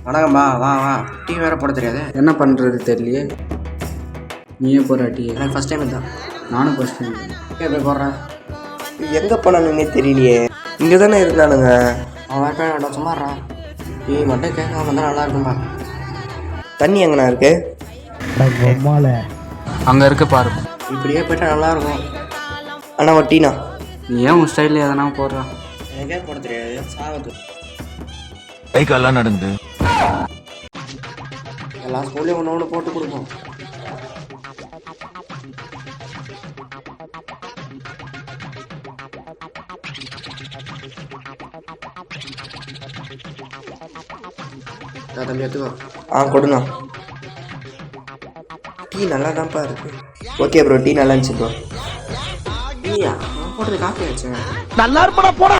வணக்கம்பா, வா வா. டீ வேற போட தெரியாது. என்ன பண்ணுறது தெரியலையே. நீயே போடுற டீ. எனக்கு ஃபஸ்ட் டைம் தான். நானும் ஃபஸ்ட் டைம். போய் போடுறேன். எங்கே போனானுன்னே தெரியலையே. இங்கே தானே இருந்தானுங்க. அவன் வேண்டாம் சும்மாறா. டீ மட்டும் கேட்காம வந்தால் நல்லா இருக்கும்பா. தண்ணி எங்கண்ணா இருக்கு? அங்கே இருக்க பாரு. இப்படியே போயிட்டா நல்லா இருக்கும். அண்ணா ஒரு டீனா. நீ ஏன் உன் ஸ்டைலில் எதனா போடுறான்? எனக்கே போட தெரியாது. சாகுது. கை கால்லாம் நடந்து எல்லா ஸ்கூல்லையும் ஒன்று ஒன்று போட்டு கொடுப்போம். தம்பி எடுத்துக்கோ. கொடுண்ணா. டீ நல்லா தான்ப்பா இருக்கு. ஓகே ப்ரோ, டீ நல்லா இருந்துச்சு ப்ரோ. டீயா? நான் போடுறது காஃபி ஆச்சு. நல்லா இருப்படா போடா.